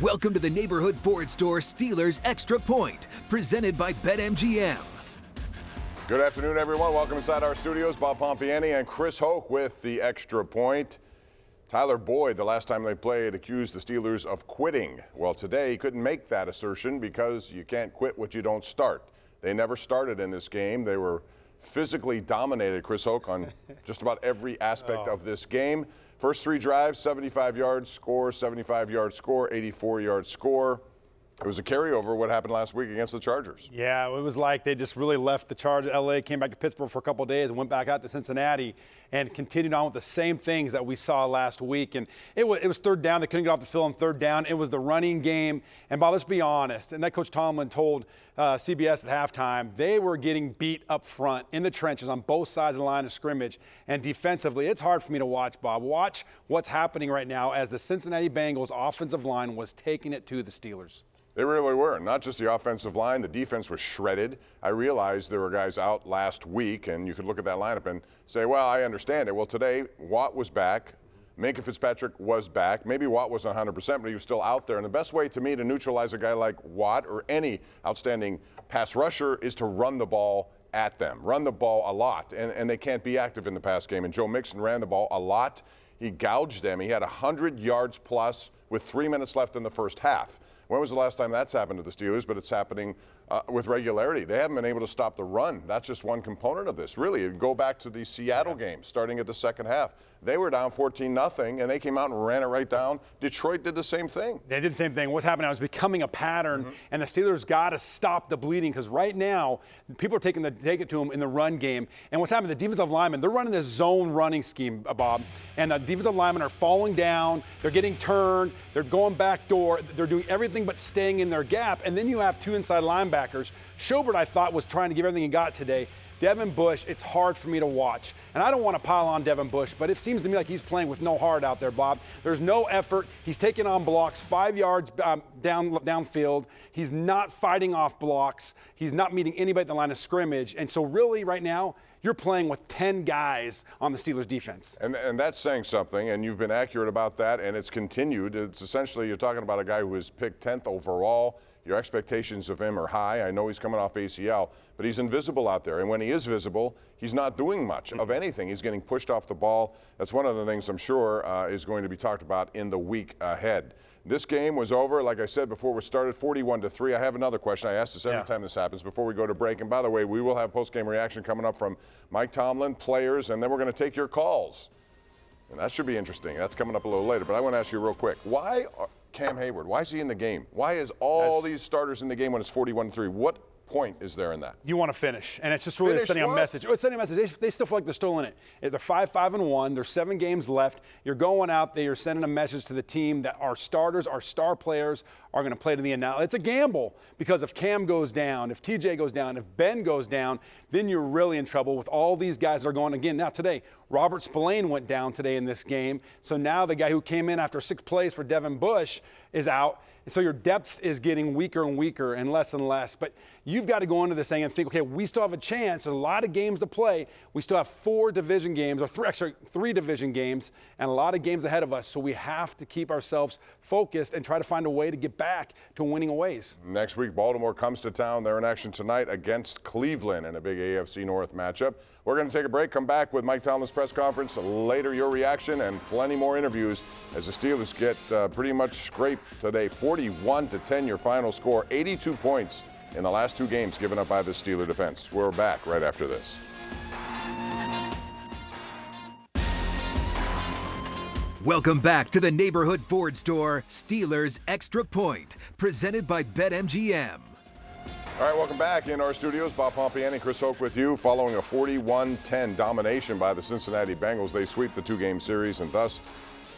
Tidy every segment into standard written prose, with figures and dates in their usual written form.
Welcome to the Neighborhood Ford Store Steelers Extra Point, presented by BetMGM. Good afternoon, everyone. Welcome inside our studios. Bob Pompeani and Chris Hoke with the Extra Point. Tyler Boyd, the last time they played, accused the Steelers of quitting. Well, today he couldn't make that assertion because you can't quit what you don't start. They never started in this game. They were physically dominated, Chris Hoke, on just about every aspect of this game. First three drives, 75 yards score, 75-yard score, 84-yard score. It was a carryover of what happened last week against the Chargers. Yeah, it was like they just really left the Chargers. LA came back to Pittsburgh for a couple of days and went back out to Cincinnati and continued on with the same things that we saw last week. And it was third down. They couldn't get off the field on third down. It was the running game. And Bob, let's be honest. And that Coach Tomlin told CBS at halftime, they were getting beat up front in the trenches on both sides of the line of scrimmage. And defensively, it's hard for me to watch, Bob. Watch what's happening right now as the Cincinnati Bengals offensive line was taking it to the Steelers. They really were. Not just the offensive line, the defense was shredded. I realized there were guys out last week, and you could look at that lineup and say, well, I understand it. Well, today, Watt was back. Minkah Fitzpatrick was back. Maybe Watt wasn't 100%, but he was still out there. And the best way to me to neutralize a guy like Watt or any outstanding pass rusher is to run the ball at them. Run the ball a lot, and they can't be active in the pass game. And Joe Mixon ran the ball a lot. He gouged them. He had 100 yards plus with 3 minutes left in the first half. When was the last time that's happened to the Steelers? But it's happening with regularity. They haven't been able to stop the run. That's just one component of this. Really, go back to the Seattle game, starting at the second half. They were down 14-0, and they came out and ran it right down. Detroit did the same thing. They did the same thing. What's happening now is becoming a pattern, and the Steelers got to stop the bleeding because right now, people are taking it to them in the run game. And what's happening, the defensive linemen, they're running this zone running scheme, Bob, and the defensive linemen are falling down. They're getting turned. They're going back door. They're doing everything but staying in their gap. And then you have two inside linebackers. Schobert, I thought, was trying to give everything he got today. Devin Bush, it's hard for me to watch. And I don't want to pile on Devin Bush, but it seems to me like he's playing with no heart out there, Bob. There's no effort. He's taking on blocks 5 yards downfield. He's not fighting off blocks. He's not meeting anybody at the line of scrimmage. And so really right now, you're playing with 10 guys on the Steelers defense. And that's saying something, and you've been accurate about that, and it's continued. It's essentially you're talking about a guy who was picked 10th overall. Your expectations of him are high. I know he's coming off ACL, but he's invisible out there. And when he is visible, he's not doing much of anything. He's getting pushed off the ball. That's one of the things I'm sure is going to be talked about in the week ahead. This game was over, like I said before we started, 41-3. I have another question. I ask this every time this happens before we go to break. And by the way, we will have post-game reaction coming up from Mike Tomlin, players, and then we're going to take your calls. And that should be interesting. That's coming up a little later. But I want to ask you real quick. Cam Heyward, why is he in the game? Why is all these starters in the game when it's 41-3? What point is there in that? You want to finish, and it's just really sending a message. It's sending a message. They still feel like they're still in it. They're 5-5-1. There's 7 games left. You're going out there. You're sending a message to the team that our starters, our star players, are going to play to the end. Now, it's a gamble because if Cam goes down, if TJ goes down, if Ben goes down, then you're really in trouble with all these guys that are going again. Now, today, Robert Spillane went down today in this game. So now the guy who came in after 6 plays for Devin Bush is out. And so your depth is getting weaker and weaker and less. But you've got to go into this thing and think, okay, we still have a chance. There's a lot of games to play. We still have 4 division games, or 3 division games, and a lot of games ahead of us. So we have to keep ourselves focused and try to find a way to get back to winning ways. Next week, Baltimore comes to town. They're in action tonight against Cleveland in a big AFC North matchup. We're going to take a break, come back with Mike Tomlin's press conference. Later, your reaction and plenty more interviews as the Steelers get pretty much scraped today. 41-10 your final score. 82 points in the last 2 games given up by the Steeler defense. We're back right after this. Welcome back to the Neighborhood Ford Store Steelers Extra Point, presented by BetMGM. All right, welcome back in our studios. Bob Pompeani and Chris Hoke with you. Following a 41-10 domination by the Cincinnati Bengals, they sweep the 2-game series, and thus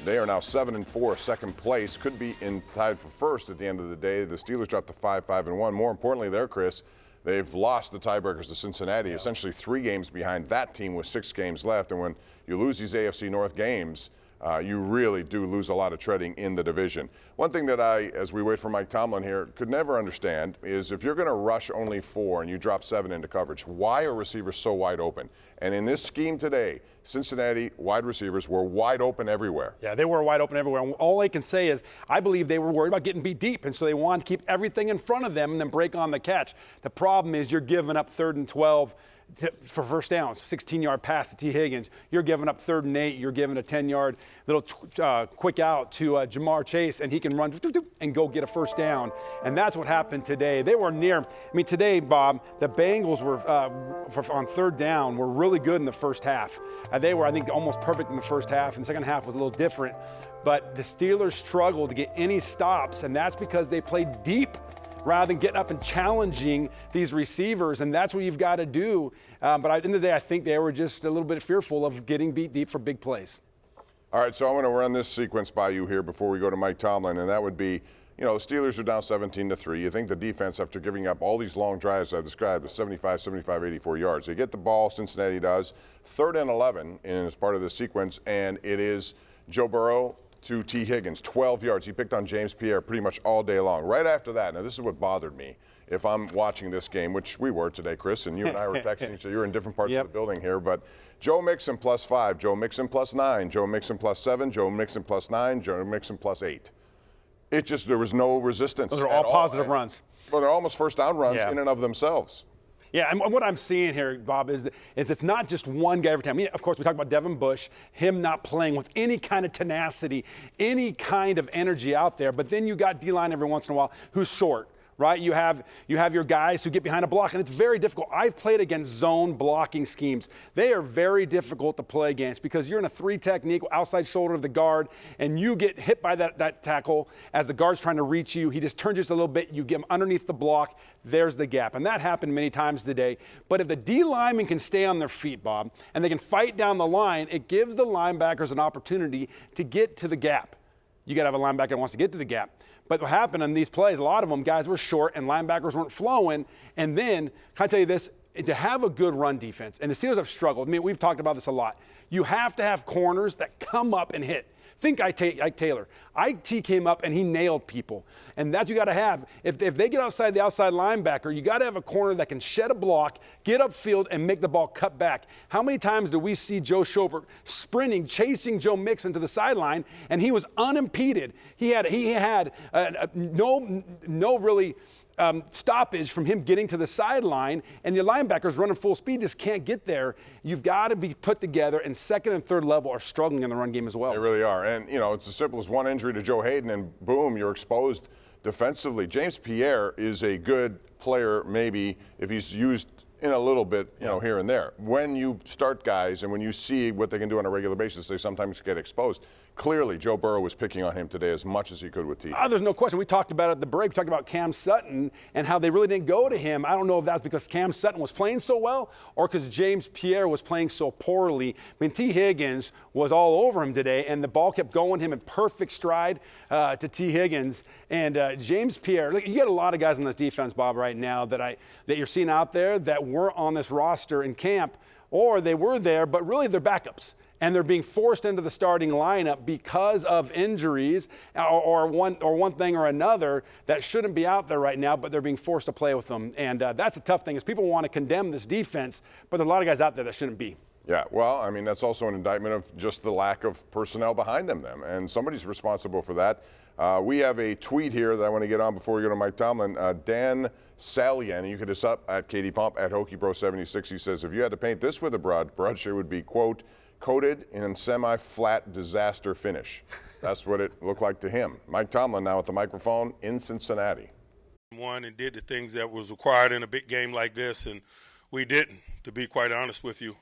they are now 7-4, second place. Could be tied for first at the end of the day. The Steelers dropped to 5-5-1. More importantly there, Chris, they've lost the tiebreakers to Cincinnati, essentially 3 games behind that team with 6 games left. And when you lose these AFC North games, you really do lose a lot of treading in the division. One thing that I, as we wait for Mike Tomlin here, could never understand is if you're going to rush only 4 and you drop 7 into coverage, why are receivers so wide open? And in this scheme today, Cincinnati wide receivers were wide open everywhere. Yeah, they were wide open everywhere. And all I can say is I believe they were worried about getting beat deep, and so they wanted to keep everything in front of them and then break on the catch. The problem is you're giving up 3rd and 12 for first downs, 16-yard pass to T. Higgins. You're giving up 3rd and 8. You're giving a 10-yard little quick out to Jamar Chase, and he can run and go get a first down. And that's what happened today. They were near. I mean, today, Bob, the Bengals were on 3rd down were really good in the first half. They were, I think, almost perfect in the first half, and the second half was a little different. But the Steelers struggled to get any stops, and that's because they played deep rather than getting up and challenging these receivers, and that's what you've got to do. But at the end of the day, I think they were just a little bit fearful of getting beat deep for big plays. All right, so I'm going to run this sequence by you here before we go to Mike Tomlin, and that would be, you know, the Steelers are down 17-3. You think the defense, after giving up all these long drives I've described, is 75, 84 yards. They get the ball, Cincinnati does, 3rd and 11 as part of the sequence, and it is Joe Burrow to T. Higgins, 12 yards. He picked on James Pierre pretty much all day long. Right after that, now this is what bothered me. If I'm watching this game, which we were today, Chris, and you and I were texting each other. You're in different parts of the building here, but Joe Mixon +5, Joe Mixon +9, Joe Mixon +7, Joe Mixon +9, Joe Mixon +8. It just, there was no resistance. Those are all positive runs. Well, they're almost first down runs in and of themselves. Yeah, and what I'm seeing here, Bob, is it's not just one guy every time. I mean, of course, we talk about Devin Bush, him not playing with any kind of tenacity, any kind of energy out there. But then you got D-line every once in a while who's short, right? You have your guys who get behind a block, and it's very difficult. I've played against zone blocking schemes. They are very difficult to play against because you're in a 3 technique, outside shoulder of the guard, and you get hit by that tackle as the guard's trying to reach you. He just turns just a little bit. You get him underneath the block. There's the gap. And that happened many times today. But if the D linemen can stay on their feet, Bob, and they can fight down the line, it gives the linebackers an opportunity to get to the gap. You got to have a linebacker that wants to get to the gap. But what happened in these plays, a lot of them, guys were short and linebackers weren't flowing. And then, can I tell you this? To have a good run defense, and the Steelers have struggled. I mean, we've talked about this a lot. You have to have corners that come up and hit. Think Ike Taylor. Ike T came up and he nailed people. And that's what you got to have. If they get outside the outside linebacker, you got to have a corner that can shed a block, get upfield, and make the ball cut back. How many times do we see Joe Schobert sprinting, chasing Joe Mixon to the sideline, and he was unimpeded? He had no really stoppage from him getting to the sideline, and your linebackers running full speed just can't get there. You've got to be put together, and 2nd and 3rd level are struggling in the run game as well. They really are. And, you know, it's as simple as one injury to Joe Hayden, and boom, you're exposed defensively. James Pierre is a good player, maybe, if he's used in a little bit, you know, here and there. When you start guys and when you see what they can do on a regular basis, they sometimes get exposed. Clearly, Joe Burrow was picking on him today as much as he could with T. There's no question. We talked about it at the break. We talked about Cam Sutton and how they really didn't go to him. I don't know if that's because Cam Sutton was playing so well or because James Pierre was playing so poorly. I mean, T. Higgins was all over him today, and the ball kept going him in perfect stride to T. Higgins. And James Pierre, look, you got a lot of guys on this defense, Bob, right now that you're seeing out there that weren't on this roster in camp, or they were there, but really they're backups. And they're being forced into the starting lineup because of injuries or one thing or another that shouldn't be out there right now, but they're being forced to play with them. And that's a tough thing is people want to condemn this defense, but there's a lot of guys out there that shouldn't be. Yeah, well, I mean, that's also an indictment of just the lack of personnel behind them, and somebody's responsible for that. We have a tweet here that I want to get on before we go to Mike Tomlin. Dan Salian, you could just up at KD Pump at HokeyBro76. He says, if you had to paint this with a brush, it would be, quote, coated in semi-flat disaster finish. That's what it looked like to him. Mike Tomlin now at the microphone in Cincinnati. Won and did the things that was required in a big game like this, and we didn't, to be quite honest with you.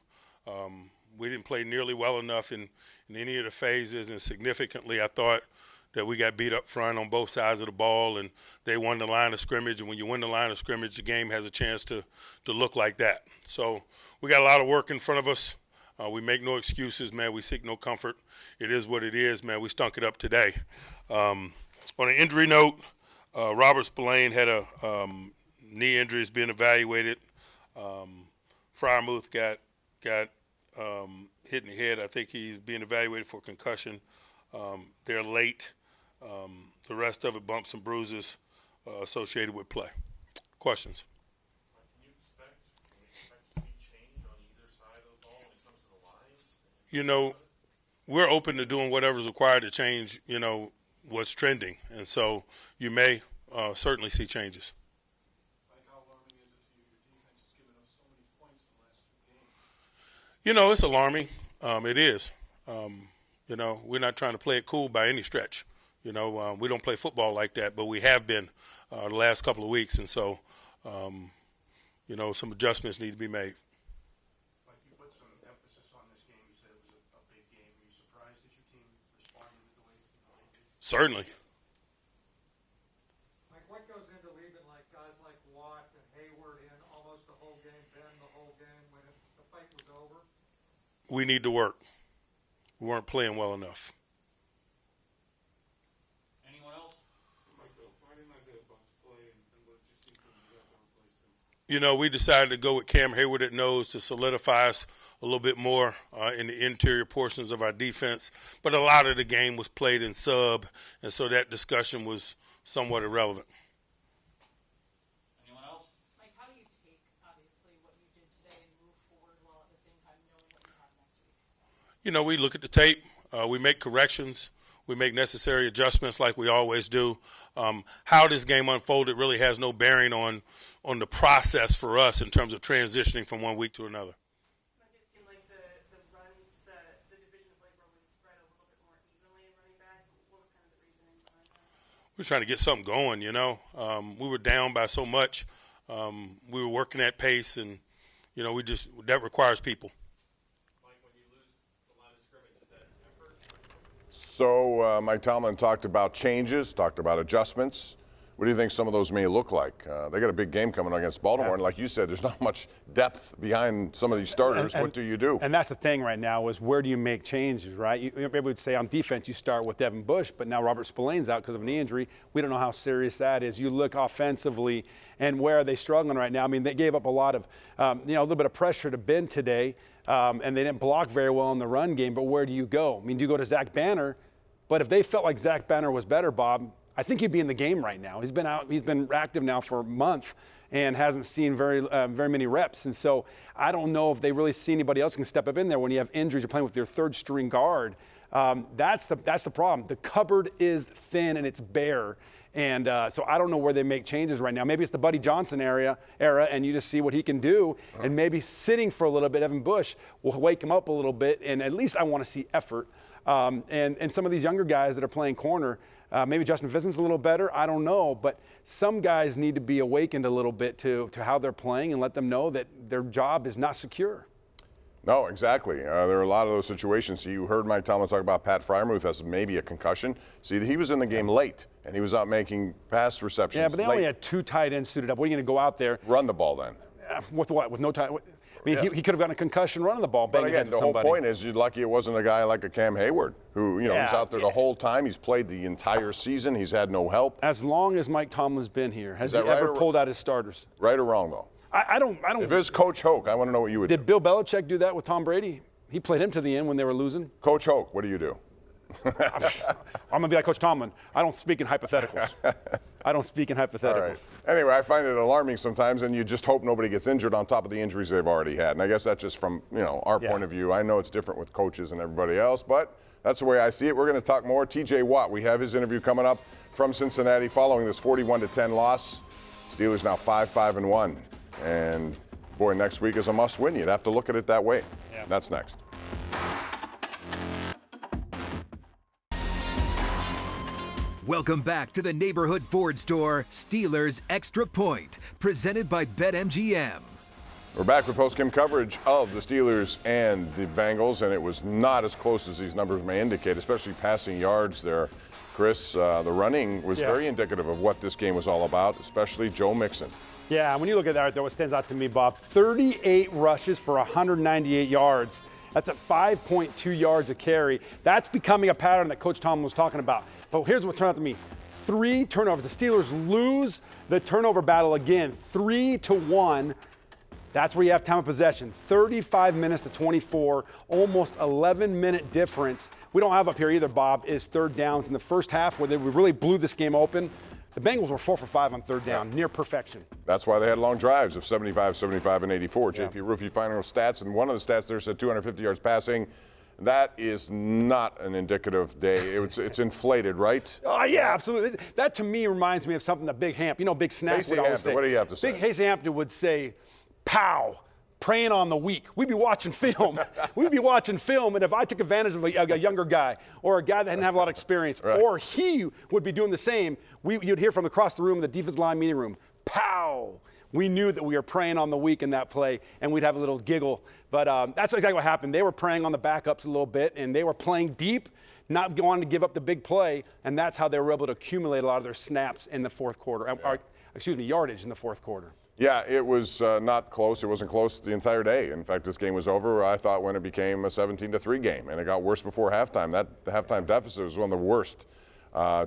We didn't play nearly well enough in any of the phases, and significantly I thought that we got beat up front on both sides of the ball, and they won the line of scrimmage, and when you win the line of scrimmage, the game has a chance to look like that. So we got a lot of work in front of us. We make no excuses, man. We seek no comfort. It is what it is, man. We stunk it up today. On an injury note, Robert Spillane had a knee injury is being evaluated. Freiermuth got hitting the head. I think he's being evaluated for concussion. They're late. The rest of it, bumps and bruises associated with play. Questions? Can you expect to see change on either side of the ball when it comes to the lines? You know, we're open to doing whatever's required to change, you know, what's trending. And so you may certainly see changes. Like, how alarming is it to you? Your defense has given up so many points in the last 2 games. You know, it's alarming. It is. You know, we're not trying to play it cool by any stretch. You know, we don't play football like that, but we have been the last couple of weeks. And so, you know, some adjustments need to be made. Like, you put some emphasis on this game. You said it was a big game. Were you surprised that your team responded the way it did? Certainly. Like, what goes into leaving like guys like Watt and Heyward in almost the whole game, Ben the whole game when the fight was over? We need to work. We weren't playing well enough. Anyone else? Michael, why didn't Isaiah Bucks play and what did you see from you guys that replaced him? You know, we decided to go with Cam Heyward at nose to solidify us a little bit more in the interior portions of our defense. But a lot of the game was played in sub, and so that discussion was somewhat irrelevant. Anyone else? Like, how do you take, obviously, what you did today and move forward while at the same time knowing what you have next week? You know, we look at the tape. We make corrections. We make necessary adjustments like we always do. How this game unfolded really has no bearing on the process for us in terms of transitioning from one week to another. But it seemed like the runs, the division of labor was spread a little bit more evenly in running backs. What was kind of the reasoning behind that? We were trying to get something going, you know. We were down by so much. We were working at pace, and, you know, that requires people. Mike, when you lose the line of scrimmage, is that an effort? So Mike Tomlin talked about changes, talked about adjustments. What do you think some of those may look like? They got a big game coming against Baltimore, and like you said, there's not much depth behind some of these starters. What do you do? And that's the thing right now is where do you make changes, right? Everybody would say on defense you start with Devin Bush, but now Robert Spillane's out because of a knee injury. We don't know how serious that is. You look offensively, and where are they struggling right now? I mean, they gave up a lot of, a little bit of pressure to Ben today, and they didn't block very well in the run game, but where do you go? I mean, do you go to Zach Banner? But if they felt like Zach Banner was better, Bob, I think he'd be in the game right now. He's been out. He's been active now for a month and hasn't seen very many reps. And so I don't know if they really see anybody else can step up in there when you have injuries. You're playing with your third string guard. That's the problem. The cupboard is thin and it's bare. And so I don't know where they make changes right now. Maybe it's the Buddy Johnson era, and you just see what he can do. And maybe sitting for a little bit, Evan Bush will wake him up a little bit. And at least I want to see effort. And some of these younger guys that are playing corner, maybe Justin Fison's a little better, I don't know, but some guys need to be awakened a little bit to how they're playing and let them know that their job is not secure. No, exactly. There are a lot of those situations. You heard Mike Tomlin talk about Pat Freiermuth has maybe a concussion. See, he was in the game late, and he was out making pass receptions. Yeah, but they late. only had 2 tight ends suited up. What are you going to go out there? Run the ball then. With what? With no tight? I mean, he could have gotten a concussion running the ball. But again, the whole point is you're lucky it wasn't a guy like a Cam Heyward who, he's out there the whole time. He's played the entire season. He's had no help. As long as Mike Tomlin's been here, has he ever pulled out his starters? Right or wrong, though? I don't. If it's Coach Hoke, I want to know what you would do. Did Bill Belichick do that with Tom Brady? He played him to the end when they were losing. Coach Hoke, what do you do? I'm going to be like Coach Tomlin. I don't speak in hypotheticals. I don't speak in hypotheticals. All right. Anyway, I find it alarming sometimes, and you just hope nobody gets injured on top of the injuries they've already had. And I guess that's just from our point of view. I know it's different with coaches and everybody else, but that's the way I see it. We're going to talk more. T.J. Watt, we have his interview coming up from Cincinnati following this 41-10 loss. Steelers now 5-5-1, and boy, next week is a must-win. You'd have to look at it that way. Yeah. That's next. Welcome back to the Neighborhood Ford Store Steelers Extra Point, presented by BetMGM. We're back with post-game coverage of the Steelers and the Bengals, and it was not as close as these numbers may indicate, especially passing yards there. Chris, the running was very indicative of what this game was all about, especially Joe Mixon. Yeah, when you look at that, what stands out to me, Bob, 38 rushes for 198 yards. That's at 5.2 yards a carry. That's becoming a pattern that Coach Tomlin was talking about. But here's what turned out to me. 3 turnovers. The Steelers lose the turnover battle again, 3-1. That's where you have time of possession. 35 minutes to 24, almost 11-minute difference. We don't have up here either, Bob, is third downs in the first half where we really blew this game open. The Bengals were 4 for 5 on third down, near perfection. That's why they had long drives of 75, 75, and 84. Yeah. JP Roofie final stats, and one of the stats there said 250 yards passing. That is not an indicative day. It's inflated, right? Oh, yeah, absolutely. That to me reminds me of something that Big Hamp, Big Snap would always say. What do you have to say? Big Casey Hampton would say, pow, preying on the weak. We'd be watching film. And if I took advantage of a younger guy or a guy that didn't have a lot of experience, right, or he would be doing the same, you'd hear from across the room in the defensive line meeting room, pow. We knew that we were preying on the weak in that play, and we'd have a little giggle. But that's exactly what happened. They were preying on the backups a little bit, and they were playing deep, not wanting to give up the big play, and that's how they were able to accumulate a lot of their snaps in the fourth quarter. Yardage in the fourth quarter. Yeah, it was not close. It wasn't close the entire day. In fact, this game was over, I thought, when it became a 17-3 game, and it got worse before halftime. The halftime deficit was one of the worst.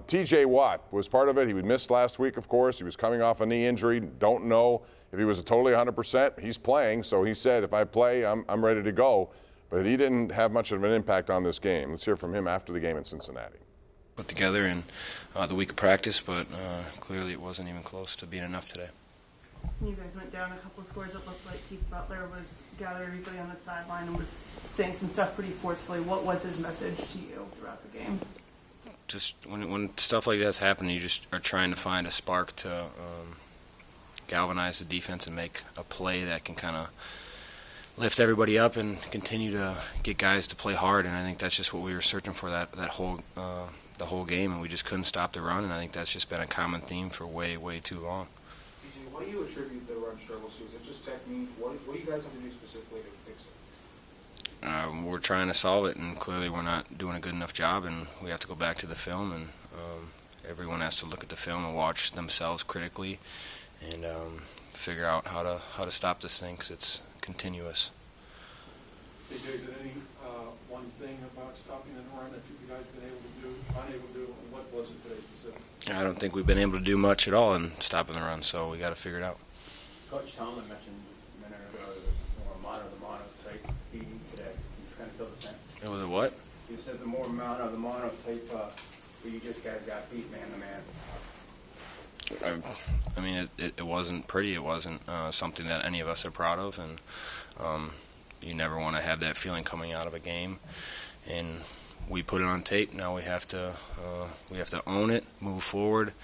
T.J. Watt was part of it. He missed last week, of course. He was coming off a knee injury. Don't know if he was totally 100%. He's playing, so he said, if I play, I'm ready to go. But he didn't have much of an impact on this game. Let's hear from him after the game in Cincinnati. Put together in the week of practice, but clearly it wasn't even close to being enough today. You guys went down a couple of scores. It looked like Keith Butler was gathering everybody on the sideline and was saying some stuff pretty forcefully. What was his message to you throughout the game? Just when stuff like that's happening, you just are trying to find a spark to galvanize the defense and make a play that can kind of lift everybody up and continue to get guys to play hard. And I think that's just what we were searching for the whole game, and we just couldn't stop the run. And I think that's just been a common theme for way too long. What do you attribute the run struggles to? Is it just technique? What do you guys have to do specifically to fix it? We're trying to solve it, and clearly we're not doing a good enough job, and we have to go back to the film, and everyone has to look at the film and watch themselves critically and figure out how to stop this thing, because it's continuous. Is there any one thing about stopping the run that you guys been unable to do, and what was it today specifically? I don't think we've been able to do much at all in stopping the run, so we got to figure it out. Coach Tomlin mentioned a minute ago the more mono type beating today. You kind of feel the same. It was a what? He said the more mono type where you just guys got beat man to man. I mean, it wasn't pretty. It wasn't something that any of us are proud of, and you never want to have that feeling coming out of a game. And we put it on tape. Now we have to own it, move forward,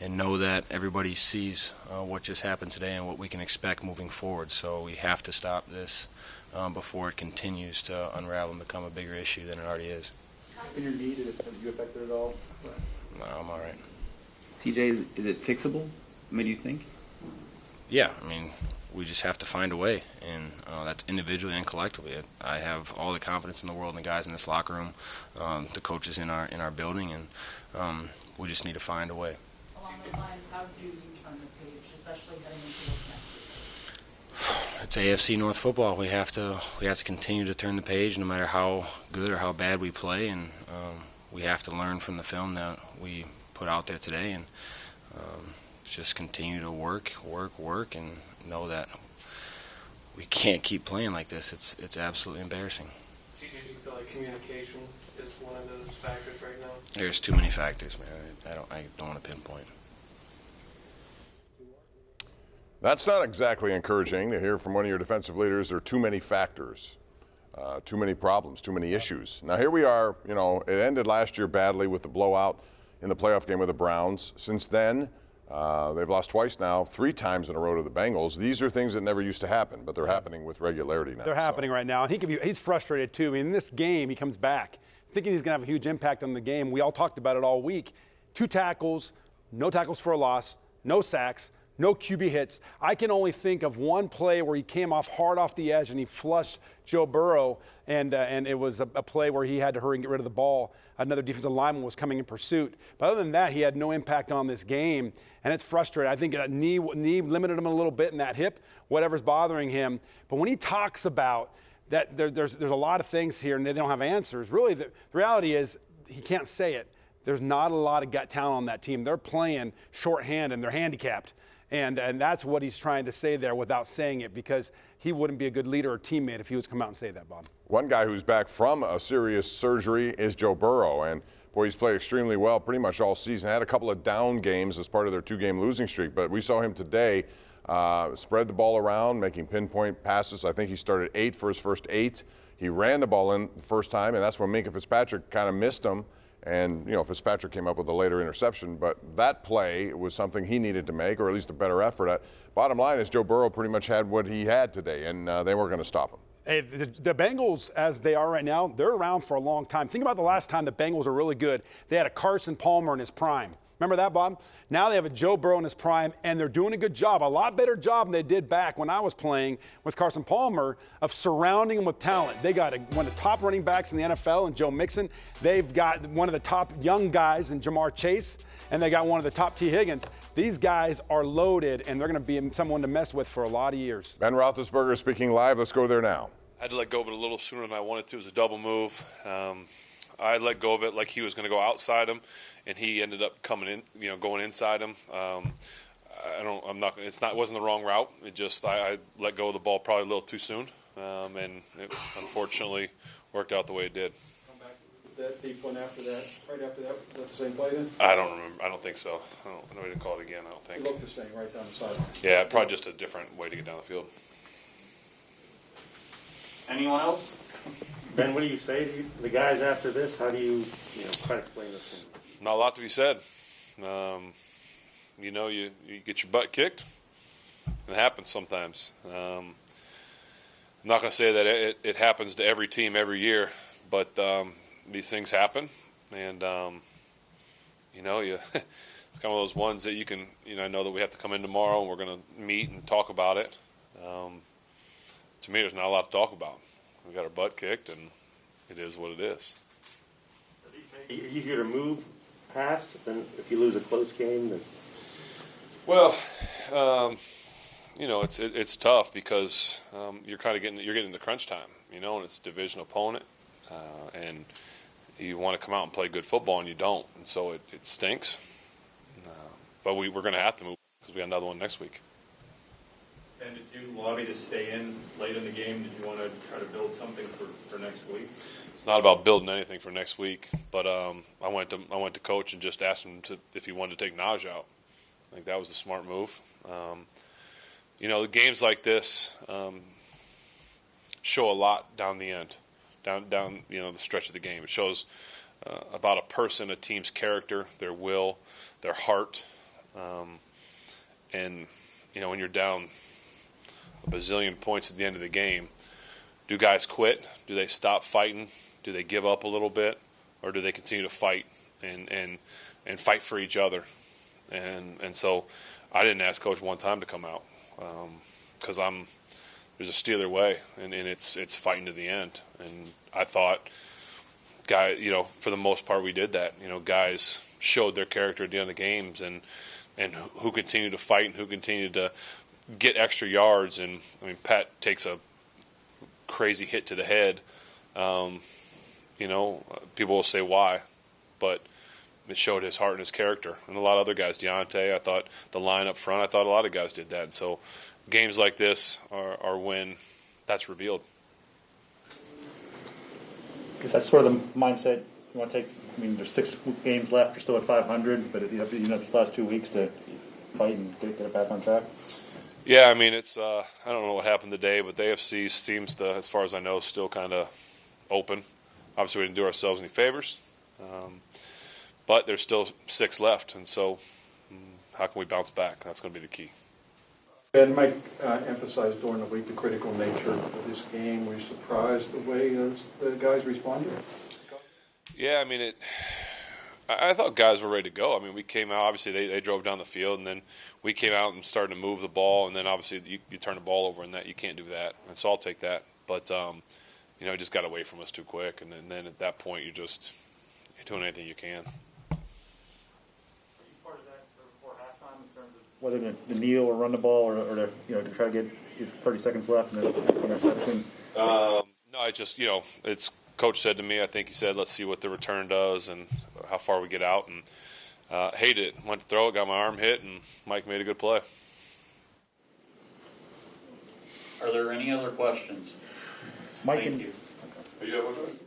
and know that everybody sees what just happened today and what we can expect moving forward. So we have to stop this before it continues to unravel and become a bigger issue than it already is. In your knee, have you affected it at all? No, I'm all right. TJ, is it fixable? Do you think? Yeah, I mean, we just have to find a way, and that's individually and collectively. I have all the confidence in the world in the guys in this locker room, the coaches in our building, and we just need to find a way. Along those lines, how do you turn the page, especially heading into this next week? It's AFC North football. We have to continue to turn the page, no matter how good or how bad we play, and we have to learn from the film that we put out there today, and just continue to work, and know that we can't keep playing like this. It's absolutely embarrassing. Do you feel like communication is one of those factors right now? There's too many factors, man. I don't want to pinpoint. That's not exactly encouraging to hear from one of your defensive leaders. There are too many factors, too many problems, too many issues. Now here we are. It ended last year badly with the blowout in the playoff game with the Browns. Since then, they've lost twice now, 3 times in a row to the Bengals. These are things that never used to happen, but they're happening with regularity now. They're happening right now, and he's frustrated too. I mean, in this game, he comes back thinking he's going to have a huge impact on the game. We all talked about it all week. 2 tackles, no tackles for a loss, no sacks, no QB hits. I can only think of one play where he came off hard off the edge and he flushed Joe Burrow, and it was a play where he had to hurry and get rid of the ball. Another defensive lineman was coming in pursuit. But other than that, he had no impact on this game, and it's frustrating. I think that knee limited him a little bit in that hip, whatever's bothering him. But when he talks about that there's a lot of things here and they don't have answers, really the reality is he can't say it. There's not a lot of talent on that team. They're playing shorthand and they're handicapped. And that's what he's trying to say there without saying it, because he wouldn't be a good leader or teammate if he was to come out and say that, Bob. One guy who's back from a serious surgery is Joe Burrow. And, boy, he's played extremely well pretty much all season. Had a couple of down games as part of their 2-game losing streak. But we saw him today spread the ball around, making pinpoint passes. I think he started 8 for his first 8. He ran the ball in the first time, and that's when Minkah Fitzpatrick kind of missed him. And, Fitzpatrick came up with a later interception. But that play was something he needed to make, or at least a better effort at. Bottom line is Joe Burrow pretty much had what he had today, and they weren't going to stop him. Hey, the Bengals, as they are right now, they're around for a long time. Think about the last time the Bengals were really good. They had a Carson Palmer in his prime. Remember that, Bob? Now they have a Joe Burrow in his prime, and they're doing a good job, a lot better job than they did back when I was playing with Carson Palmer, of surrounding him with talent. They got one of the top running backs in the NFL in Joe Mixon. They've got one of the top young guys in Jamar Chase, and they got one of the top T. Higgins. These guys are loaded, and they're going to be someone to mess with for a lot of years. Ben Roethlisberger speaking live. Let's go there now. I had to let go of it a little sooner than I wanted to. It was a double move. I let go of it like he was going to go outside him, and he ended up coming in, going inside him. It wasn't the wrong route. It just I let go of the ball probably a little too soon, and it unfortunately worked out the way it did. Come back with that deep one after that, right after that. Was that the same play then? I don't remember. I don't think so. I know he didn't call it again. I don't think. It looked the same right down the sideline. Yeah, probably just a different way to get down the field. Anyone else? Ben, what do you say to the guys after this? How do you try to explain this to them? Not a lot to be said. You get your butt kicked. It happens sometimes. I'm not going to say that it happens to every team every year, but these things happen, and it's kind of those ones that you can. I know that we have to come in tomorrow and we're going to meet and talk about it. To me, there's not a lot to talk about. We got our butt kicked, and it is what it is. Easier to move past than if you lose a close game. Well, it's tough because you're getting the crunch time, and it's a division opponent, and you want to come out and play good football, and you don't, and so it stinks. But we're going to have to move because we got another one next week. And did you lobby to stay in late in the game? Did you want to try to build something for next week? It's not about building anything for next week, but I went to Coach and just asked him if he wanted to take Naj out. I think that was the smart move. The games like this show a lot down the end, down the stretch of the game. It shows about a person, a team's character, their will, their heart, and when you're down a bazillion points at the end of the game, do guys quit? Do they stop fighting? Do they give up a little bit, or do they continue to fight and fight for each other? And so I didn't ask Coach one time to come out because there's a Steeler way, and it's fighting to the end. And I thought, for the most part we did that. Guys showed their character at the end of the games, and who continued to fight and who continued to get extra yards. And Pat takes a crazy hit to the head. People will say why, but it showed his heart and his character. And a lot of other guys, Deontay, I thought the line up front, I thought a lot of guys did that. And so games like this are when that's revealed. Because that's sort of the mindset you want to take. There's 6 games left. You're still at 500, but you have these last 2 weeks to fight and get it back on track. Yeah, it's I don't know what happened today, but the AFC seems to, as far as I know, still kind of open. Obviously, we didn't do ourselves any favors, but there's still 6 left, and so how can we bounce back? That's going to be the key. Ben, Mike emphasized during the week the critical nature of this game. Were you surprised the way the guys responded? Yeah, I thought guys were ready to go. We came out, obviously they drove down the field, and then we came out and started to move the ball, and then obviously you turn the ball over, and that you can't do that. And so I'll take that. But, it just got away from us too quick, and then at that point you're doing anything you can. Part of that before halftime in terms of whether to kneel or run the ball or to try to get 30 seconds left and then interception? No, it's Coach said to me, I think he said, let's see what the return does and how far we get out. And hated it. Went to throw it, got my arm hit, and Mike made a good play. Are there any other questions? Mike, Thank you.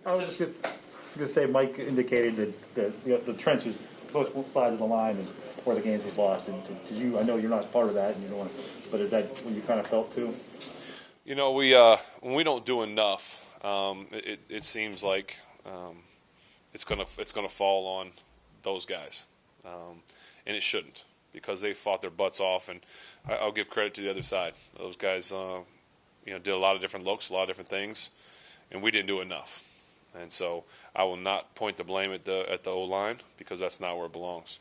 I was just going to say, Mike indicated that the trenches, both sides of the line, is where the games was lost. And did you? I know you're not part of that, and you don't want to, but is that what you kind of felt too? You know, when we don't do enough, it seems like it's gonna fall on those guys, and it shouldn't, because they fought their butts off. And I'll give credit to the other side. Those guys, did a lot of different looks, a lot of different things, and we didn't do enough. And so I will not point the blame at the O-line, because that's not where it belongs.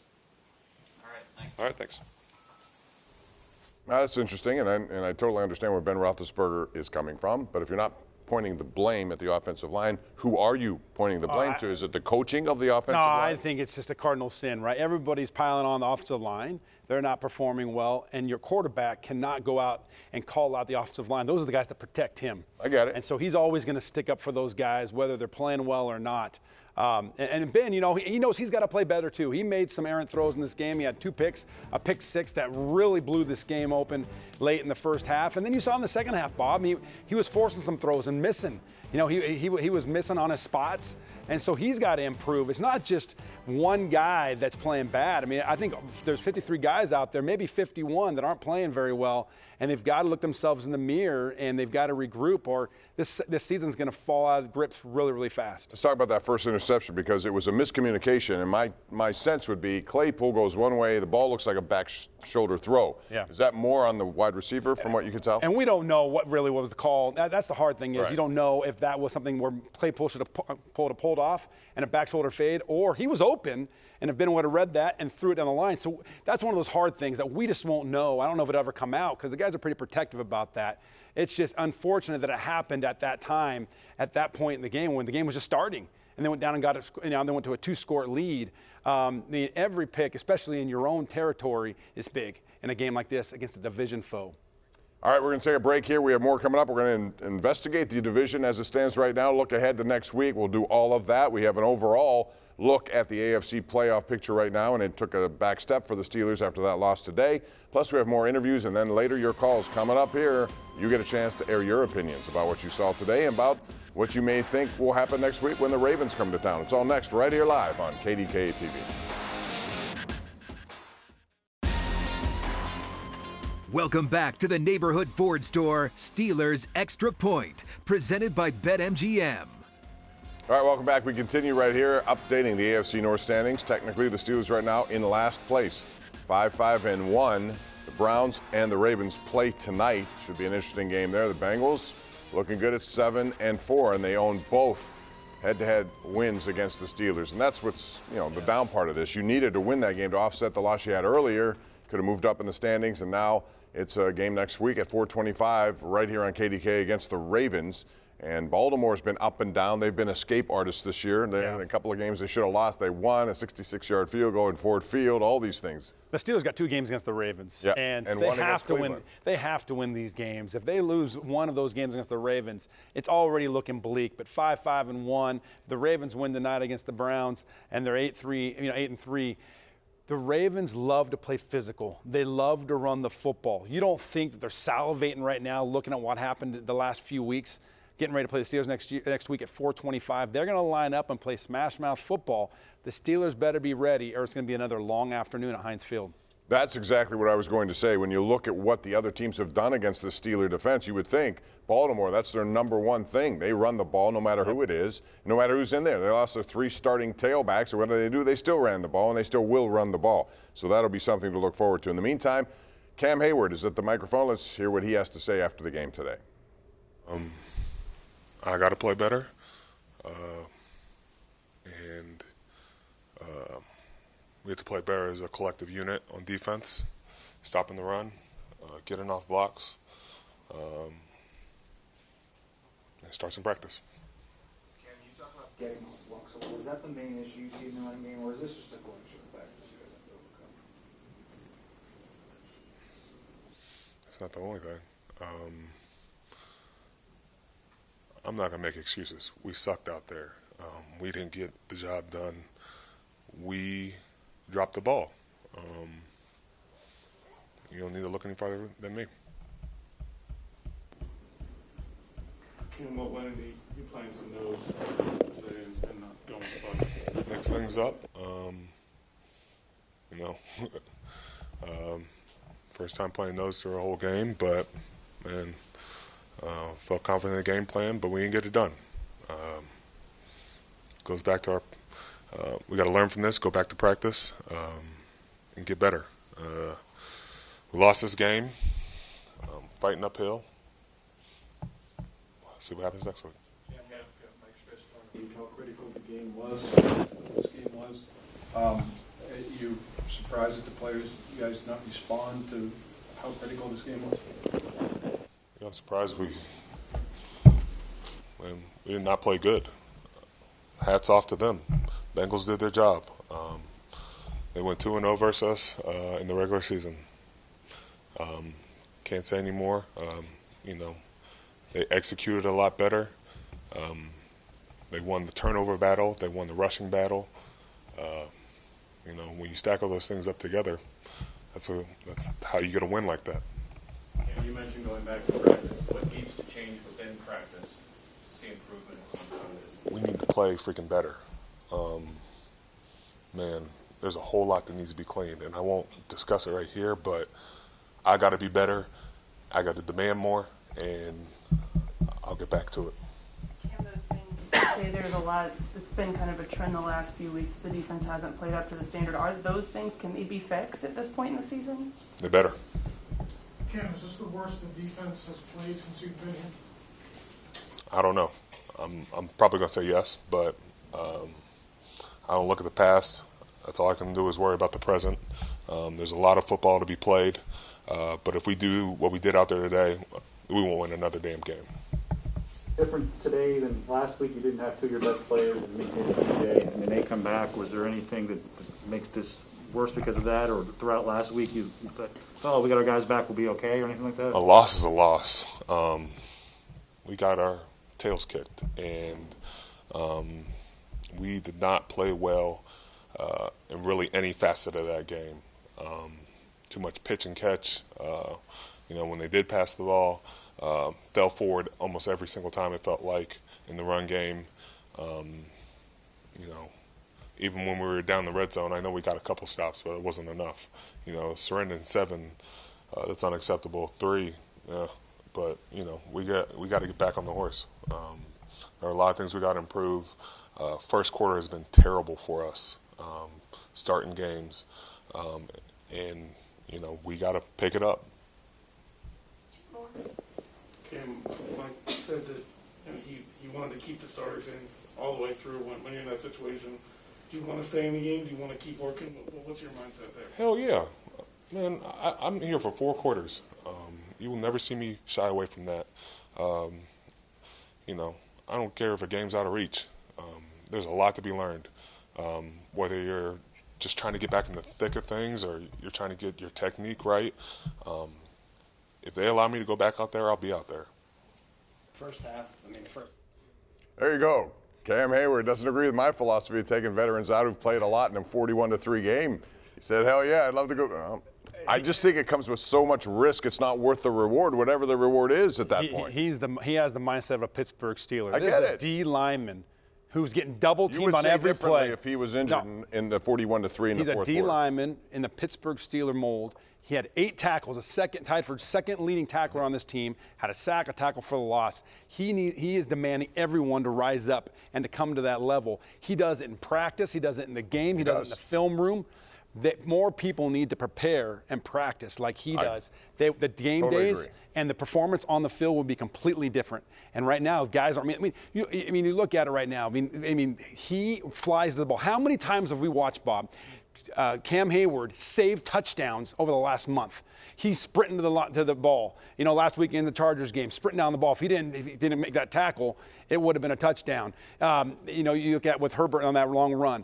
All right, thanks. That's interesting, and I totally understand where Ben Roethlisberger is coming from. But if you're not pointing the blame at the offensive line, who are you pointing the blame to? Is it the coaching of the offensive line? No, I think it's just a cardinal sin, right? Everybody's piling on the offensive line. They're not performing well, and your quarterback cannot go out and call out the offensive line. Those are the guys that protect him. I get it. And so he's always going to stick up for those guys, whether they're playing well or not. And Ben, he knows he's got to play better too. He made some errant throws in this game. He had 2 picks, a pick 6 that really blew this game open late in the first half. And then you saw in the second half, Bob, he was forcing some throws and missing. He was missing on his spots. And so he's got to improve. It's not just one guy that's playing bad. I mean, I think there's 53 guys out there, maybe 51 that aren't playing very well, and they've got to look themselves in the mirror and they've got to regroup, or this season's going to fall out of grips really, really fast. Let's talk about that first interception, because it was a miscommunication, and my sense would be Claypool goes one way, the ball looks like a back shoulder throw. Yeah. Is that more on the wide receiver from what you can tell? And we don't know what was the call. That's the hard thing is Right. You don't know if that was something where Claypool should have pulled off and a back shoulder fade, or he was open and if Ben would have read that and threw it down the line. So that's one of those hard things that we just won't know. I don't know if it'll ever come out, because the guys are pretty protective about that. It's just unfortunate that it happened at that time, at that point in the game when the game was just starting. And they went down and got it, they went to a 2-score lead. Every pick, especially in your own territory, is big in a game like this against a division foe. All right, we're going to take a break here. We have more coming up. We're going to investigate the division as it stands right now, look ahead to next week. We'll do all of that. We have an overall look at the AFC playoff picture right now, and it took a back step for the Steelers after that loss today. Plus, we have more interviews, and then later your calls coming up here. You get a chance to air your opinions about what you saw today and about what you may think will happen next week when the Ravens come to town. It's all next right here live on KDKA TV. Welcome back to the Neighborhood Ford Store Steelers Extra Point, presented by BetMGM. All right, welcome back. We continue right here, updating the AFC North standings. Technically, the Steelers right now in last place, 5-5-1. The Browns and the Ravens play tonight. Should be an interesting game there. The Bengals looking good at 7-4, and they own both head-to-head wins against the Steelers. And that's what's, the down part of this. You needed to win that game to offset the loss you had earlier. Could have moved up in the standings, and now it's a game next week at 4:25 right here on KDK against the Ravens. And Baltimore's been up and down. They've been escape artists this year. In a couple of games they should have lost, they won a 66-yard field goal in Ford Field, all these things. The Steelers got 2 games against the Ravens, yeah. and and they one have to Cleveland. win. They have to win these games. If they lose one of those games against the Ravens, it's already looking bleak. But 5-5-1, the Ravens win tonight against the Browns, and they're 8-3. The Ravens love to play physical. They love to run the football. You don't think that they're salivating right now looking at what happened the last few weeks, getting ready to play the Steelers next week at 4:25. They're going to line up and play smash-mouth football. The Steelers better be ready, or it's going to be another long afternoon at Heinz Field. That's exactly what I was going to say. When you look at what the other teams have done against the Steeler defense, you would think Baltimore, that's their number one thing. They run the ball no matter who it is, no matter who's in there. They lost their 3 starting tailbacks, so what do? They still ran the ball, and they still will run the ball. So that'll be something to look forward to. In the meantime, Cam Heyward is at the microphone. Let's hear what he has to say after the game today. I got to play better. We have to play better as a collective unit on defense, stopping the run, getting off blocks, and start some practice. Can you talk about getting off blocks? So was that the main issue you see in the running game, or is this just a collection of factors you guys have to overcome? It's not the only thing. I'm not going to make excuses. We sucked out there. We didn't get the job done. We dropped the ball. You don't need to look any farther than me. Kim, what went into you playing some nose today and not going fun? Mix things up. First time playing nose through a whole game, but man, felt confident in the game plan, but we didn't get it done. Goes back to our. We got to learn from this. Go back to practice and get better. We lost this game, fighting uphill. See what happens next week. How critical the game was, this game was. You surprised that the players, you guys not respond to how critical this game was? Yeah, I'm surprised we did not play good. Hats off to them. Bengals did their job. They went 2-0 versus us in the regular season. Can't say any more. They executed a lot better. They won the turnover battle. They won the rushing battle. When you stack all those things up together, that's how you get a win like that. Yeah, you mentioned going back to practice. What needs to change within practice to see improvement on Sundays? We need to play freaking better. Man, there's a whole lot that needs to be cleaned, and I won't discuss it right here, but I got to be better. I got to demand more, and I'll get back to it. Cam, those things you say there's a lot. It's been kind of a trend the last few weeks. The defense hasn't played up to the standard. Are those things, can they be fixed at this point in the season? They better. Cam, is this the worst the defense has played since you've been here? I don't know. I'm probably going to say yes, but I don't look at the past. That's all I can do is worry about the present. There's a lot of football to be played, but if we do what we did out there today, we won't win another damn game. Different today than last week. You didn't have two of your best players in Meek and DJ, and then they come back. Was there anything that makes this worse because of that, or throughout last week you thought, oh, we got our guys back, we'll be okay, or anything like that? A loss is a loss. We got our tails kicked, and we did not play well in really any facet of that game. Too much pitch and catch. When they did pass the ball, fell forward almost every single time, it felt like, in the run game. Even when we were down the red zone, I know we got a couple stops, but it wasn't enough. Surrendering 7, that's unacceptable. 3, but we got to get back on the horse. There are a lot of things we got to improve. First quarter has been terrible for us, starting games, and we got to pick it up. Kim, Mike said that he wanted to keep the starters in all the way through when you're in that situation. Do you want to stay in the game? Do you want to keep working? What's your mindset there? Hell yeah. Man, I'm here for 4 quarters. You will never see me shy away from that. I don't care if a game's out of reach. There's a lot to be learned. Whether you're just trying to get back in the thick of things or you're trying to get your technique right, if they allow me to go back out there, I'll be out there. First half, There you go. Cam Heyward doesn't agree with my philosophy of taking veterans out who've played a lot in a 41-3 game. He said, hell yeah, I'd love to go. I just think it comes with so much risk, it's not worth the reward, whatever the reward is at that point. He has the mindset of a Pittsburgh Steeler. I This get is a it. D lineman who's getting double You teamed would on say every differently play. if he was injured in the 41-3 in the fourth quarter. He's a D lineman in the Pittsburgh Steeler mold. He had 8 tackles, tied for second leading tackler on this team, had a sack, a tackle for the loss. He is demanding everyone to rise up and to come to that level. He does it in practice. He does it in the game. He does it in the film room. That more people need to prepare and practice like he does. The game totally days agree. and the performance on the field will be completely different. And right now, guys are. You look at it right now. He flies to the ball. How many times have we watched, Bob, Cam Heyward save touchdowns over the last month? He's sprinting to the ball. Last week in the Chargers game, sprinting down the ball. If he didn't make that tackle, it would have been a touchdown. You look at with Herbert on that long run.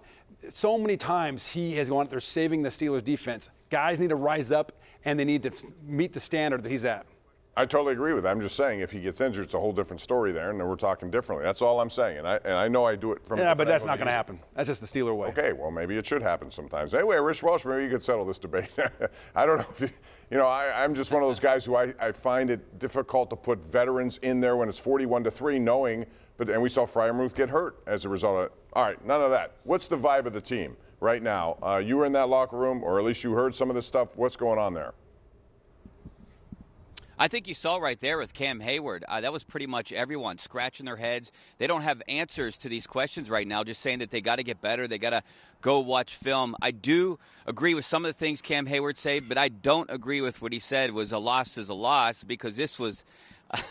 So many times he has gone out there saving the Steelers defense. Guys need to rise up and they need to meet the standard that he's at. I totally agree with that. I'm just saying if he gets injured, it's a whole different story there, and then we're talking differently. That's all I'm saying. And I know I do it from. Yeah, but that's not going to happen. That's just the Steeler way. Okay, well maybe it should happen sometimes. Anyway, Rich Welsh, maybe you could settle this debate. I don't know if I'm just one of those guys who I find it difficult to put veterans in there when it's 41-3, knowing. And we saw Freiermuth get hurt as a result of it. All right, none of that. What's the vibe of the team right now? You were in that locker room, or at least you heard some of this stuff. What's going on there? I think you saw right there with Cam Heyward, that was pretty much everyone scratching their heads. They don't have answers to these questions right now, just saying that they got to get better. They got to go watch film. I do agree with some of the things Cam Heyward said, but I don't agree with what he said was a loss is a loss, because this was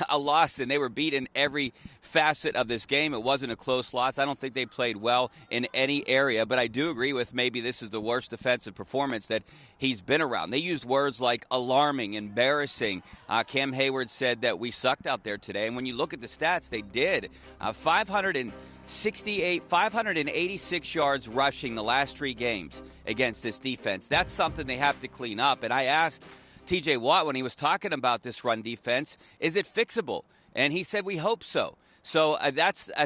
a loss, and they were beat in every facet of this game. It wasn't a close loss. I don't think they played well in any area, but I do agree with maybe this is the worst defensive performance that he's been around. They used words like alarming, embarrassing. Cam Heyward said that we sucked out there today, and when you look at the stats, they did. 586 yards rushing the last 3 games against this defense. That's something they have to clean up, and I asked TJ Watt, when he was talking about this run defense, is it fixable? And he said, we hope so. So I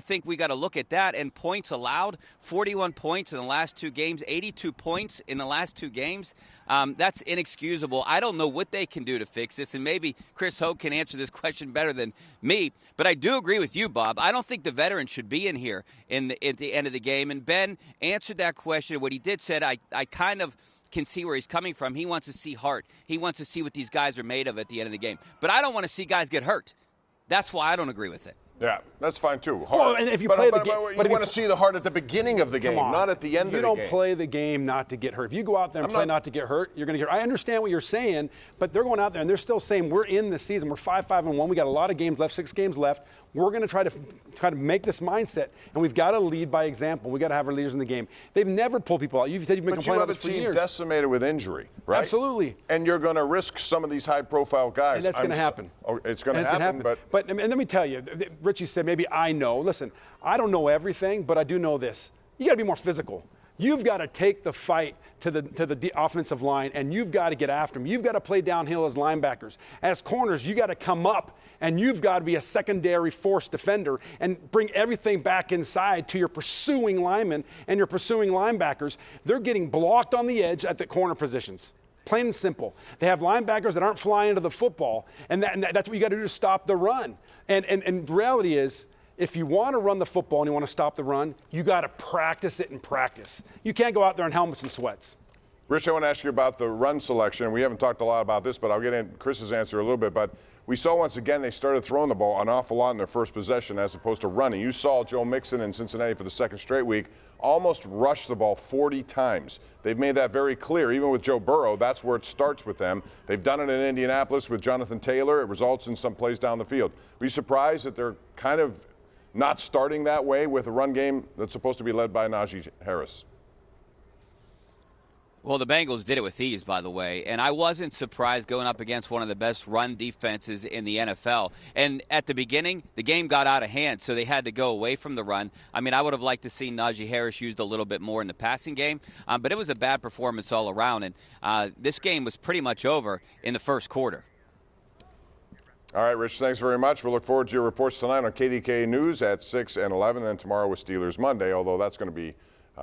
think we got to look at that. And points allowed, 41 points in the last 2 games, 82 points in the last 2 games. That's inexcusable. I don't know what they can do to fix this, and maybe Chris Hoke can answer this question better than me. But I do agree with you, Bob. I don't think the veterans should be in here at the end of the game. And Ben answered that question. What he did said, I kind of can see where he's coming from. He wants to see heart. He wants to see what these guys are made of at the end of the game. But I don't want to see guys get hurt. That's why I don't agree with it. Yeah, that's fine too. Heart. Well, and if you play the game, you want to see the heart at the beginning of the game, not at the end of the game. You don't play the game not to get hurt. If you go out there and play not to get hurt, you're going to get hurt. I understand what you're saying, but they're going out there and they're still saying we're in the season. We're 5-5-1. We got a lot of games left, 6 games left. We're going to try to make this mindset, and we've got to lead by example. We've got to have our leaders in the game. They've never pulled people out. You've said you've been complaining about this for years. But you have a team decimated with injury, right? Absolutely. And you're going to risk some of these high-profile guys. And that's going to happen. It's going to happen. But and let me tell you, Richie said maybe I know. Listen, I don't know everything, but I do know this. You got to be more physical. You've got to take the fight to the offensive line, and you've got to get after them. You've got to play downhill as linebackers. As corners, you got to come up, and you've got to be a secondary force defender and bring everything back inside to your pursuing linemen and your pursuing linebackers. They're getting blocked on the edge at the corner positions. Plain and simple. They have linebackers that aren't flying into the football, and that's what you got to do to stop the run. And the reality is, if you want to run the football and you want to stop the run, you got to practice it in practice. You can't go out there in helmets and sweats. Rich, I want to ask you about the run selection. We haven't talked a lot about this, but I'll get in Chris's answer a little bit. But we saw once again they started throwing the ball an awful lot in their first possession as opposed to running. You saw Joe Mixon in Cincinnati for the second straight week almost rush the ball 40 times. They've made that very clear. Even with Joe Burrow, that's where it starts with them. They've done it in Indianapolis with Jonathan Taylor. It results in some plays down the field. Are you surprised that they're kind of not starting that way with a run game that's supposed to be led by Najee Harris? Well, the Bengals did it with ease, by the way, and I wasn't surprised going up against one of the best run defenses in the NFL. And at the beginning, the game got out of hand, so they had to go away from the run. I mean, I would have liked to see Najee Harris used a little bit more in the passing game, but it was a bad performance all around, and this game was pretty much over in the first quarter. All right, Rich, thanks very much. We'll look forward to your reports tonight on KDKA News at 6 and 11, and tomorrow with Steelers Monday, although that's going to be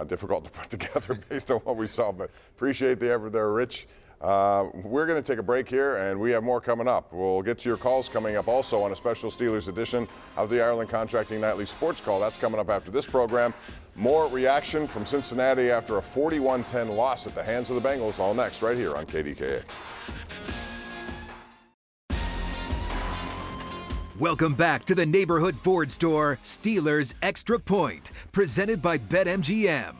difficult to put together based on what we saw. But appreciate the effort there, Rich. We're going to take a break here, and we have more coming up. We'll get to your calls coming up also on a special Steelers edition of the Ireland Contracting Nightly Sports Call. That's coming up after this program. More reaction from Cincinnati after a 41-10 loss at the hands of the Bengals, all next right here on KDKA. Welcome back to the Neighborhood Ford Store Steelers Extra Point, presented by BetMGM.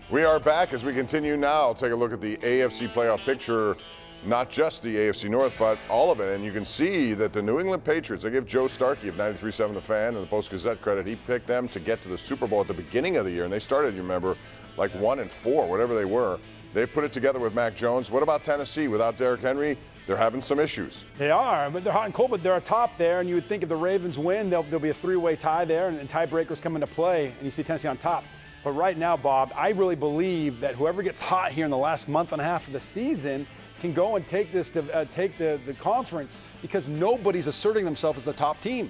We are back as we continue now. I'll take a look at the AFC playoff picture, not just the AFC North, but all of it. And you can see that the New England Patriots, I give Joe Starkey of 93.7 The Fan and the Post-Gazette credit. He picked them to get to the Super Bowl at the beginning of the year, and they started, you remember, like 1-4, whatever they were. They put it together with Mac Jones. What about Tennessee? Without Derrick Henry, they're having some issues. They are, but they're hot and cold, but they're atop there, and you would think if the Ravens win, there'll be a three-way tie there, and tiebreakers come into play, and you see Tennessee on top. But right now, Bob, I really believe that whoever gets hot here in the last month and a half of the season can go and take the conference because nobody's asserting themselves as the top team.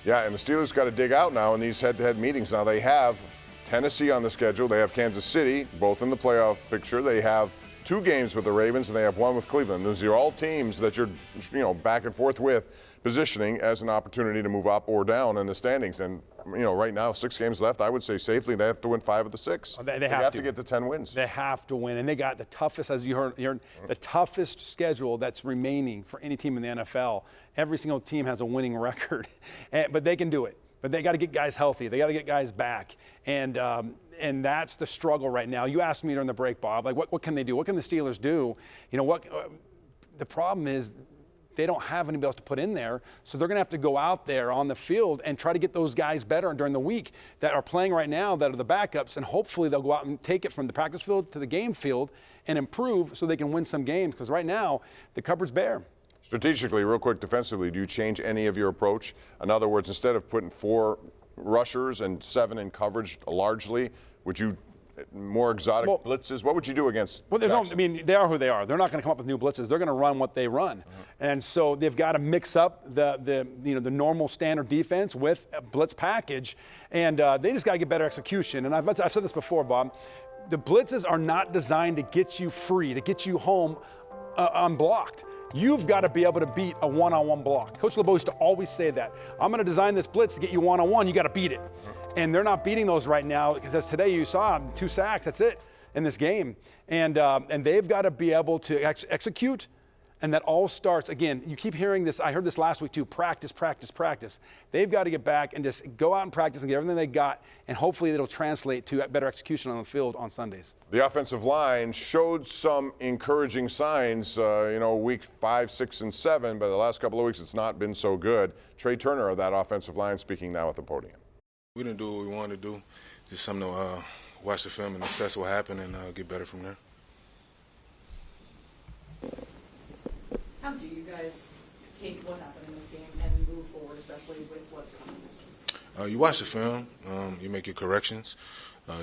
Yeah, and the Steelers got to dig out now in these head-to-head meetings. Now they have Tennessee on the schedule. They have Kansas City, both in the playoff picture. They have 2 games with the Ravens, and they have 1 with Cleveland. Those are all teams that you're, back and forth with, positioning as an opportunity to move up or down in the standings. And, right now, 6 games left. I would say safely they have to win 5 of the 6. They have to get to 10 wins. They have to win, and they got the toughest, as you heard, the toughest schedule that's remaining for any team in the NFL. Every single team has a winning record, but they can do it. But they got to get guys healthy. They got to get guys back, and that's the struggle right now. You asked me during the break, Bob, like what can they do? What can the Steelers do? The problem is they don't have anybody else to put in there, so they're going to have to go out there on the field and try to get those guys better during the week that are playing right now, that are the backups, and hopefully they'll go out and take it from the practice field to the game field and improve so they can win some games, because right now the cupboard's bare. Strategically, real quick, defensively, do you change any of your approach? In other words, instead of putting 4 rushers and 7 in coverage largely, would you more exotic blitzes? What would you do against Jackson? They are who they are. They're not going to come up with new blitzes. They're going to run what they run. Mm-hmm. And so they've got to mix up the normal standard defense with a blitz package, and they just got to get better execution. And I've said this before, Bob. The blitzes are not designed to get you free, to get you home unblocked. You've got to be able to beat a one-on-one block. Coach LeBeau used to always say that. I'm going to design this blitz to get you one-on-one. You got to beat it. And they're not beating those right now, because as today you saw 2 sacks. That's it in this game. And they've got to be able to execute. And that all starts, again, you keep hearing this. I heard this last week too, practice, practice, practice. They've got to get back and just go out and practice and get everything they got, and hopefully it'll translate to better execution on the field on Sundays. The offensive line showed some encouraging signs, week 5, 6, and 7, but the last couple of weeks it's not been so good. Trai Turner of that offensive line speaking now at the podium. We didn't do what we wanted to do. Just something to watch the film and assess what happened and get better from there. How do you guys take what happened in this game and move forward, especially with what's coming this week? You watch the film, you make your corrections,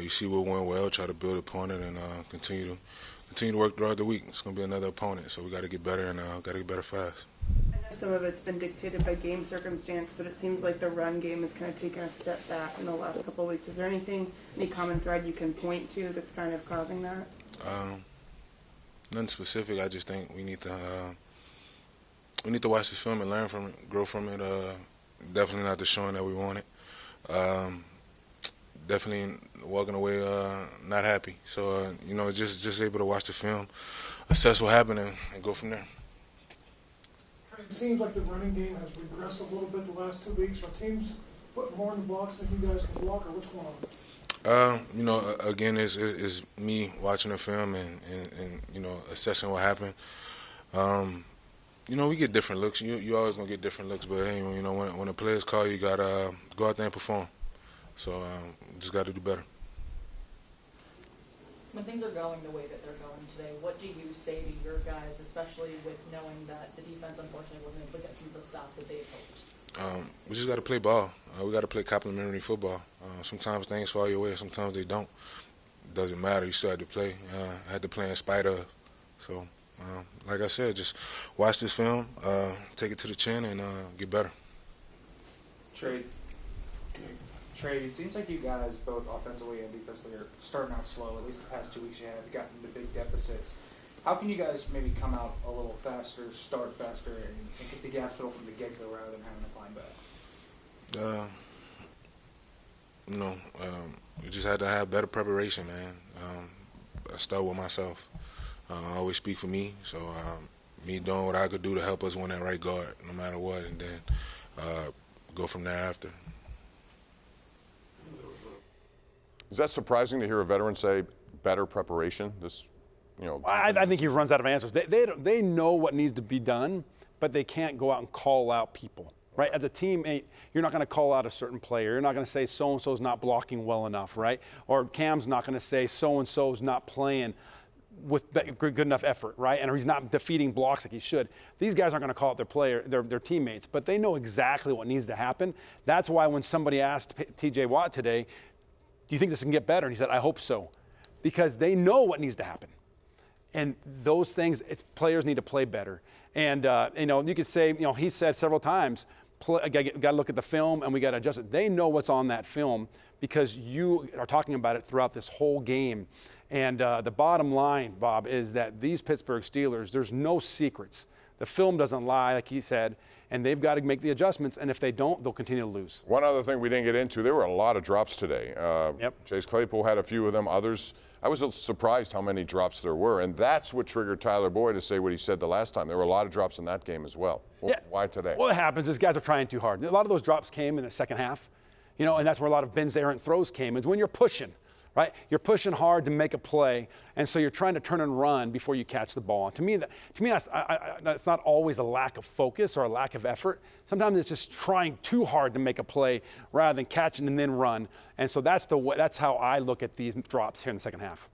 you see what went well, try to build upon it, and continue to work throughout the week. It's going to be another opponent, so we got to get better and got to get better fast. I know some of it's been dictated by game circumstance, but it seems like the run game has kind of taken a step back in the last couple of weeks. Is there any common thread you can point to that's kind of causing that? Nothing specific. I just think we need to watch the film and learn from it, grow from it. Definitely not the showing that we wanted. Definitely walking away not happy. So, just able to watch the film, assess what happened, and go from there. It seems like the running game has regressed a little bit the last 2 weeks. Are teams putting more in the box than you guys can block, or what's going on? Again, it's me watching the film and assessing what happened. We get different looks. You always gonna get different looks, but hey, when the players call, you gotta go out there and perform. So just got to do better. When things are going the way that they're going today, what do you say to your guys, especially with knowing that the defense unfortunately wasn't able to get some of the stops that they had hoped? We just got to play ball. We got to play complementary football. Sometimes things fall your way, sometimes they don't. It doesn't matter. You still have to play. I had to play in spite of. So, like I said, just watch this film, take it to the chin, and get better. Trai, it seems like you guys, both offensively and defensively, are starting out slow. At least the past 2 weeks you have gotten into big deficits. How can you guys maybe come out a little faster, start faster, and get the gas pedal from the get-go rather than having to climb back? We just had to have better preparation, man. I start with myself. I always speak for me, so me doing what I could do to help us win that right guard, no matter what, and then go from there after. Is that surprising to hear a veteran say better preparation? I think he runs out of answers. They know what needs to be done, but they can't go out and call out people, right? As a teammate, you're not going to call out a certain player. You're not going to say so-and-so's not blocking well enough, right? Or Cam's not going to say so-and-so's not playing with good enough effort, right? And he's not defeating blocks like he should. These guys aren't going to call out their teammates, but they know exactly what needs to happen. That's why when somebody asked T.J. Watt today, do you think this can get better? And he said, I hope so, because they know what needs to happen. And those things, players need to play better. And, you could say, he said several times, got to look at the film and we got to adjust it. They know what's on that film because you are talking about it throughout this whole game. And the bottom line, Bob, is that these Pittsburgh Steelers, there's no secrets. The film doesn't lie, like he said, and they've got to make the adjustments. And if they don't, they'll continue to lose. One other thing we didn't get into, there were a lot of drops today. Chase Claypool had a few of them. Others, I was surprised how many drops there were. And that's what triggered Tyler Boyd to say what he said the last time. There were a lot of drops in that game as well. Why today? Well, what happens is guys are trying too hard. A lot of those drops came in the second half, and that's where a lot of Ben's errant throws came, is when you're pushing. Right? You're pushing hard to make a play, and so you're trying to turn and run before you catch the ball. And to me, that's not always a lack of focus or a lack of effort. Sometimes it's just trying too hard to make a play rather than catching and then run. And so that's how I look at these drops here in the second half.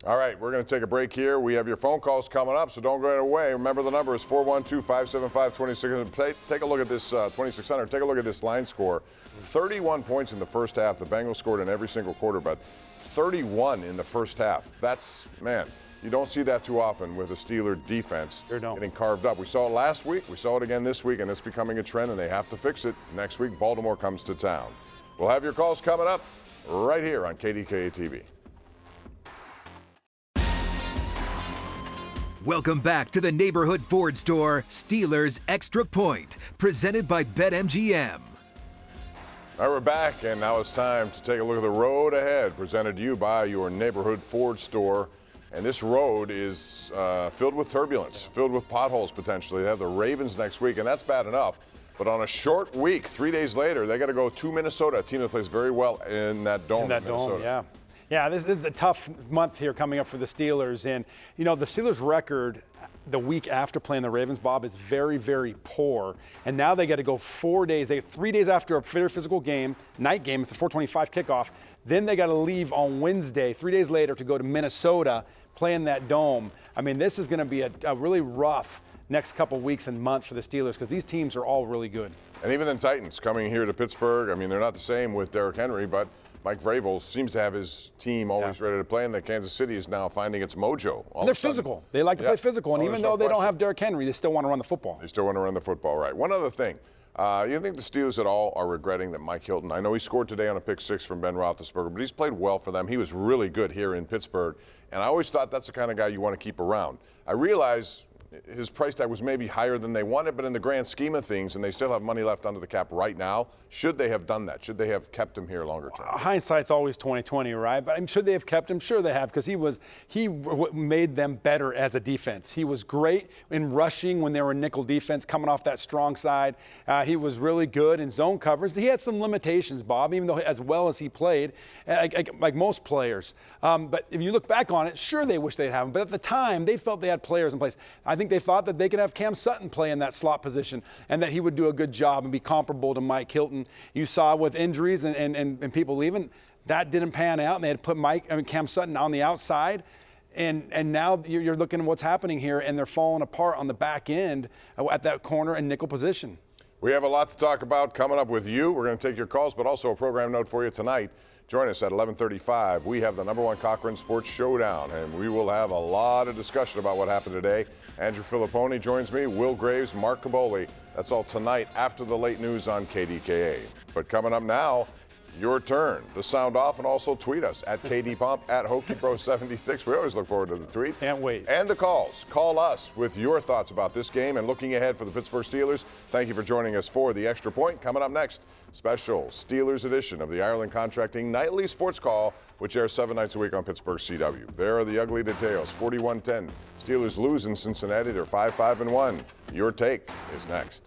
All right, we're going to take a break here. We have your phone calls coming up, so don't go away. Remember, the number is 412-575-2600. Take a look at this 2600. Take a look at this line score. 31 points in the first half. The Bengals scored in every single quarter, but 31 in the first half. That's, man, you don't see that too often with a Steeler defense getting carved up. We saw it last week. We saw it again this week, and it's becoming a trend, and they have to fix it. Next week, Baltimore comes to town. We'll have your calls coming up right here on KDKA TV. Welcome back to the Neighborhood Ford Store Steelers Extra Point, presented by BetMGM. All right, we're back, and now it's time to take a look at the road ahead, presented to you by your Neighborhood Ford Store. And this road is filled with turbulence, filled with potholes potentially. They have the Ravens next week, and that's bad enough. But on a short week, 3 days later, they got to go to Minnesota, a team that plays very well in that dome. Minnesota. Yeah. Yeah, this is a tough month here coming up for the Steelers. And, the Steelers' record the week after playing the Ravens, Bob, is very, very poor. And now they got to go 4 days. They get 3 days after a very physical game, night game. It's a 4:25 kickoff. Then they got to leave on Wednesday, 3 days later, to go to Minnesota, play in that dome. I mean, this is going to be a really rough next couple weeks and month for the Steelers because these teams are all really good. And even the Titans coming here to Pittsburgh, I mean, they're not the same with Derrick Henry, but Mike Vrabel seems to have his team always ready to play, and the Kansas City is now finding its mojo. They're physical. They like to play physical, and even though they don't have Derrick Henry, they still want to run the football. They still want to run the football, right. One other thing. You think the Steelers at all are regretting that Mike Hilton, I know he scored today on a pick six from Ben Roethlisberger, but he's played well for them. He was really good here in Pittsburgh, and I always thought that's the kind of guy you want to keep around. I realize his price tag was maybe higher than they wanted, but in the grand scheme of things, and they still have money left under the cap right now, should they have done that? Should they have kept him here longer term? Hindsight's always 20/20, right? But should they have kept him? Sure they have, because he made them better as a defense. He was great in rushing when they were nickel defense, coming off that strong side. He was really good in zone covers. He had some limitations, Bob, even though as well as he played, like most players. But if you look back on it, sure they wish they'd have him. But at the time, they felt they had players in place. I think they thought that they could have Cam Sutton play in that slot position and that he would do a good job and be comparable to Mike Hilton. You saw with injuries and people leaving, that didn't pan out, and they had to put Cam Sutton on the outside. And now you're looking at what's happening here, and they're falling apart on the back end at that corner and nickel position. We have a lot to talk about coming up with you. We're going to take your calls, but also a program note for you tonight. Join us at 11:35. We have the #1 Cochran Sports Showdown, and we will have a lot of discussion about what happened today. Andrew Filipponi joins me, Will Graves, Mark Caboli. That's all tonight after the late news on KDKA. But coming up now, your turn to sound off and also tweet us at KDPomp, at HokeyPro76. We always look forward to the tweets. Can't wait. And the calls. Call us with your thoughts about this game and looking ahead for the Pittsburgh Steelers. Thank you for joining us for the Extra Point. Coming up next, special Steelers edition of the Ireland Contracting Nightly Sports Call, which airs 7 nights a week on Pittsburgh CW. There are the ugly details. 41-10. Steelers lose in Cincinnati. They're 5-5-1. Your take is next.